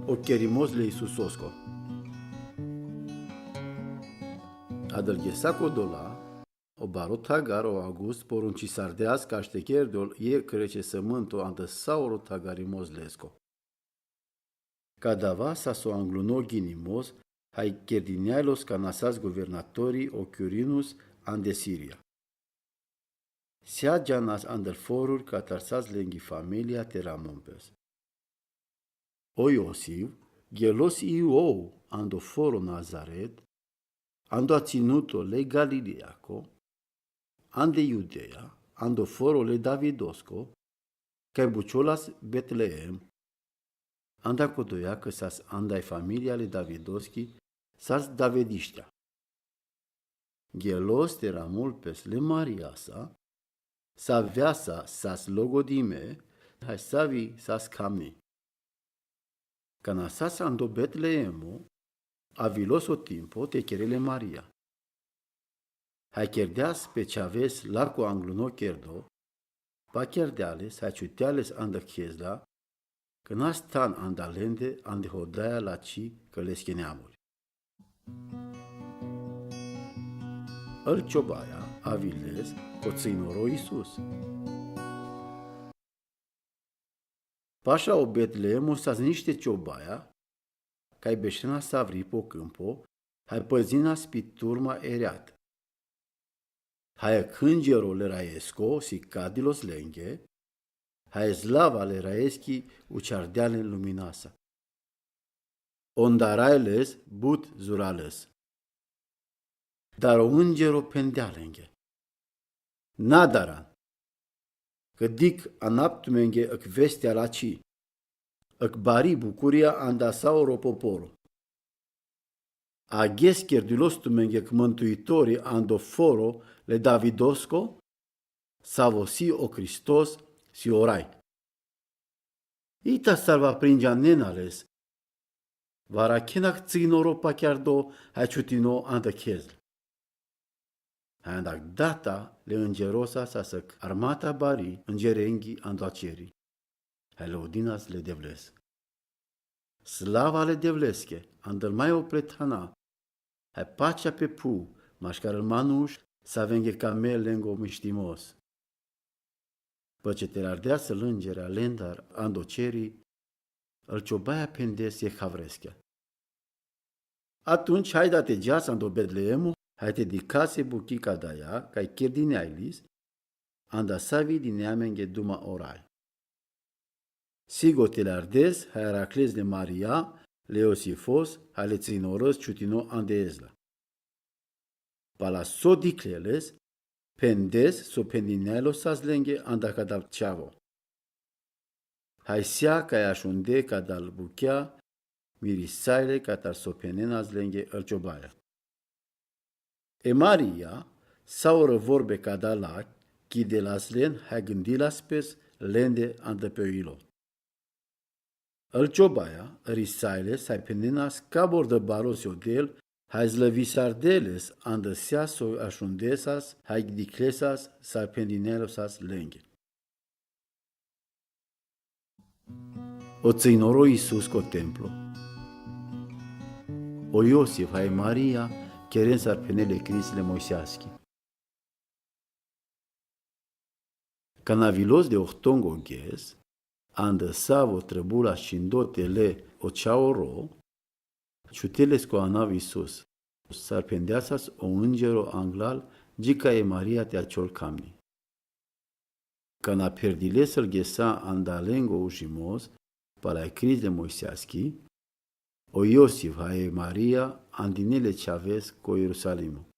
o querimos le Iisus Osco. Adălghesa codola, o barot hagar o August porunci sardeas ca ștecherdol e crece sământo andă sauro tagarimos lesco. Cadava sa so angluno ginimos, hai kerdineailos canasas guvernatorii o curinus ande Siria. Sia janas andel forur catarsas lenghi familia teramompes. O Iosif, gelos iou ando foro Nazaret, ando a ținuto le Galileaco, ande Iudea, ando foro le Davidosco, cae buciolas Betleem, anda codoia că sas andai familia le Davidoschi, sas Davediștea. Gelos teramul pes le Mariasa, sa veasa sas logodime, hai savi sas camni. Canasas ando Betleemo, avilos o timpo te cherele Maria. Hai cherdeas pe chaves larco angluno cherdo, pa cherdeales hai ciuteales anda chiesla, că n-astan andalende ande hodaia la ci că le scheneamuri. Îl ciobaia, aviles, o ținoro Iisus. Pașa o Betleemo sas niște ciobaia, cai beșena savri po câmpo, hai păzina spiturma ereat. Hai cângero le raesco si cadilos lenghe, hai slava le raeschi uciardeale luminasa. Ondarailes but zurales. Dar o îngero pendea lenghe. Nadaran, că dic anaptumenghe îc vestea la ci, îc bari bucuria andasauro poporo. Aghes cherdulos-tumenghe că mântuitorii andoforo le Davidosco, savosi o Christos si orai. Ita salva pringea nenales, vara kenak ținoro pachiardo hai ciutino anda chezl. Hai andac data le îngerosa sa săc armata bari îngerenghi andoaceri. Hai leudinas le devles. Slava le devlesche, andăl mai o pretana, hai pacea pe pu, mașcarăl manuș, sa venghe camel lengo miștimos. Păce te ardea să lângerea lendar andocerii, îl ciobaia pendes e havreschea. Atunci hai date geas ando Betleemu, hai te dicase buchica daia, cai chiar din ailis, anda savi din neamenghe duma orai. Sigo te lardes, hai aracles de Maria, Leosifos, hai le ținorăs ciutino ande ezla. Pala so dicleles, pendes so pendinealo sas lenghe anda cadal ceavo. Hai sia cai așunde cadal buchea, mirisaile catar so penenas lenghe îl ciobaia. E Maria, saură vorbe cadalac, chide las len, hai gândilas pes, lende anda pe ilo. Îl ciobaia, risailes, hai penenas cabor de baros odel, hai zlăvisardeles, anda seaso așundesas, hai diclesas, sa pendinelosas lenghe. O ținoro Iisus co templo. O Iosif, hai Maria, cheren s-ar penele crisle moiseaschi. Canavilos de ochtongo ghes, andă savo trăbula scindotele o ceaoro, ciuteles co anav Iisus, s-ar pendeasas o îngero anglal, gica e Maria te aciol camni. Cana perdiles îl ghesa andalengo ușimos, pala crisle moiseaschi, o Iosif, hai Maria, andinele ceaves co Ierusalimu,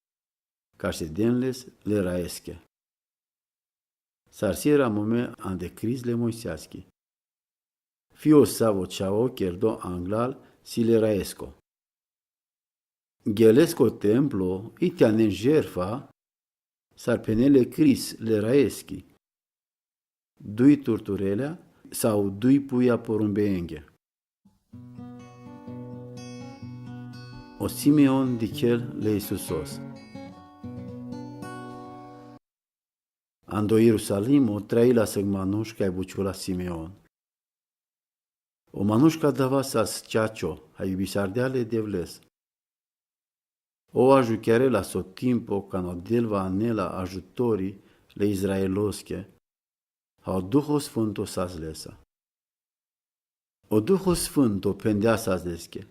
ca ședenles le raeschea. Sarsiera mome ande crisle moiseaschi. Fio savo ceao cherdo anglal si le raesco. Gelesco templo, itianen jerfa, sarpenele cris le raeschi. Dui turturelea sau dui puia porumbeenghe. O Simeon dichel le Iisusos. Ando Ierusalimo traila săgmanuș cai buciula Simeon. O manuška dava sas čačo, hai bisardeale devles. O ajuchiare la so timpo canodelva anela ajutori le izraelosche, ha o Duho Sfânto sas lesa. O Duho Sfânto pendea sas desche,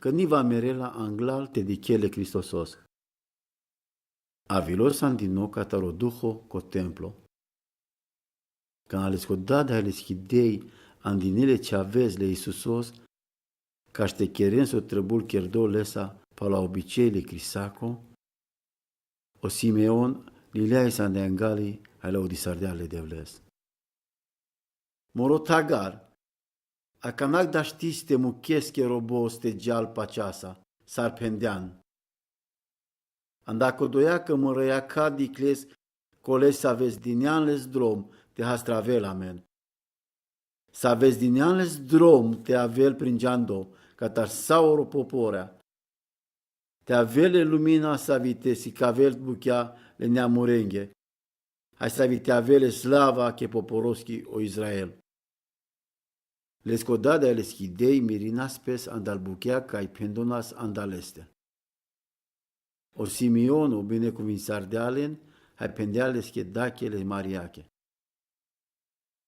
că ni va merela anglal te dichele Cristosos. Avilos andino cataro Duho co templo. Când ales co dada ales chidei andinele ce aveți le Iisusos, ca te cheren so trebul cherdo lesa pa la obicei le crisaco, o Simeon lileai san de angali ai la odisardeale devles. Morotagar, a canac da știs te muchesche robos te geal paceasa, sar pendean. Andaco doia că mă răia ca dicles, coles să aveți dineanles drom te hastravela men. Să aveți dineanles drom te avel prin geando, ca tar sauro poporea. Te avele lumina să vite si cavel buchea le neamurenghe. Hai să vite avele slava che poporoski o Israel. Les codada les chidei mirinas pes andal buchea ca i pendonas andaleste. O Simeon o binecuvințar de alen, hai pendeales che dachele mariache.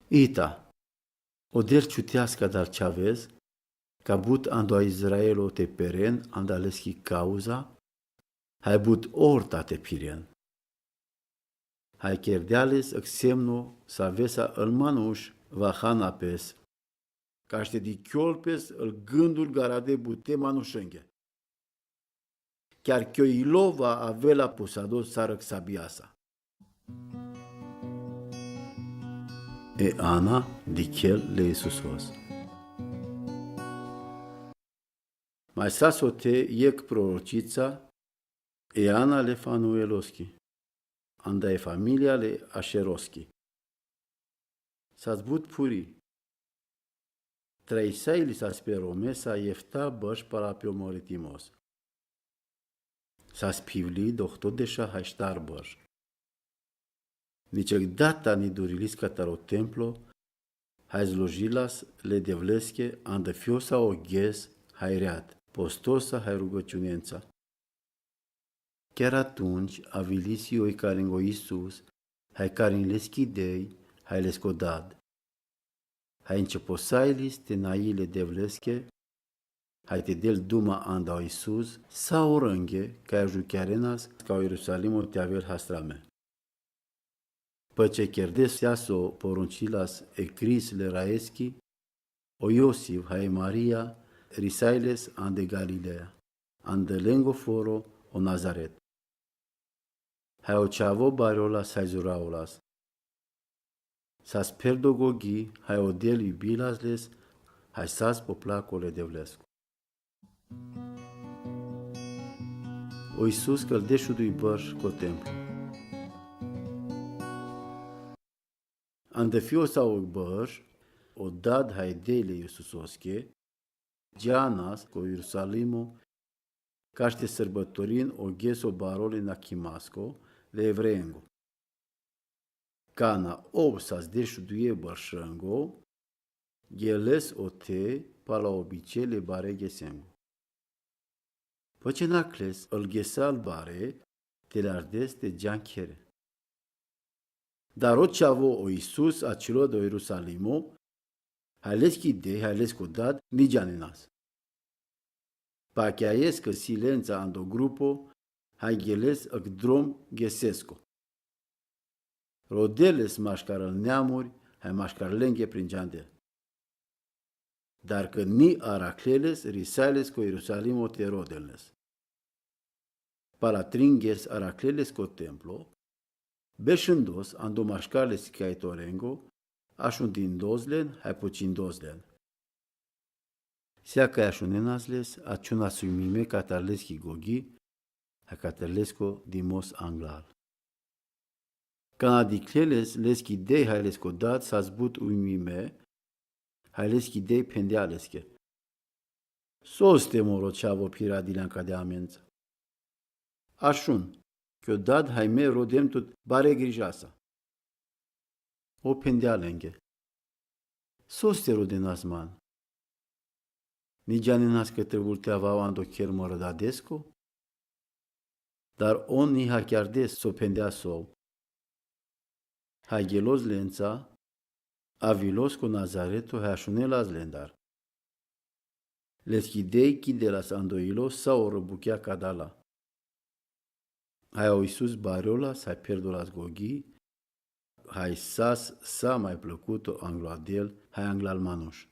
Ita, o der ciutească dar chavez, ca but ando a Israelo te peren andaleschi cauza, hai but orta te piren. Hai cherdeales exemno sa vesa îl manuș vahana pes, ca ște di chiolpes îl gândul garade bute manușenghe. Chiar Chioilova avea pusados sarăc sabiasa. E Ana dichel le Iisusos. Mai sasote iec prorocița, e Ana le Fanueloschi, anda e familia le Asheroschi. S-a zbut puri. Treisai li s-a speromesa iefta băș para pe omoritimos. S-a spivli doctor deja haștar băș. Nici data ni durilis cataro templo, hai zlojilas le devlesche anda fiosa o ghes hai reat, postosa hai rugăciunența. Chiar atunci avilisi oi caringo Iisus, hai carin leschidei, hai lescodad. Hai începosailis te naile devlesche, hai te del duma anda o Iisus, sa oranghe ca ajuchiarenas ca o Ierusalimo te avel hastrame. Păce cherdes iaso poruncilas e Cris le raeschi, o Iosif hai Maria risailes ande Galilea, ande lengo foro o Nazaret. Hai o chavo bariolas hai zuraulas. Sas perdogogi hai o del iubilasles, hai sas poplacole devlescu. O Iisus căldeșului bărș co templu. Ande fio sau bărș, o dad hai dele Iisusosche, Gianas co Ierusalimo, caște sărbătorin o gheso barole na Chimasco, le evreengo. Cana obsas deșuduie bărșângo, geles o te pa la obicele bare gesengo. Păce nacles îl ghesal bare, te lardes te gianchere. Dar o ceavo o Iisus acelo de Ierusalimo, hailes chide, hailes codad, ni gianenas. Pa chiaies că silența ando grupo, hai geles ăc drom gesesco. Rodeles mașcarăl neamuri, hai mașcarlenghe prin giandel. Dar că ni aracleles, risailes co Ierusalimo te rodelnes. Palatringes aracleles co templo, beșândos ando mașcarles cai torengo, așundindozlen, hai pucindozlen. Sea că așunenasles, aciuna suimime catarleschi gogi, hai catarlesco dimos anglal. Canadicleles leschi dei hai lesco dat s-a zbut uimime, hai leschi dei pendealesche. Soste moro ceavo piradileanca de amență. Așun, că dad hai me rodem tot bare grijasa. O pendealenghe. Soste rodenasman, Ni già ne nascete volteava ando chermor da desco? Dar on ni ha chiar des so pendea sou. Hagelos lenza, avilos cu Nazareto hașunelas lendar. Les chidei chidelas andoilos sau răbuchea cadala. Hai au Iisus bariolas, hai perdolas gogi, hai sas sa mai plăcut angloadel, hai anglal manuș.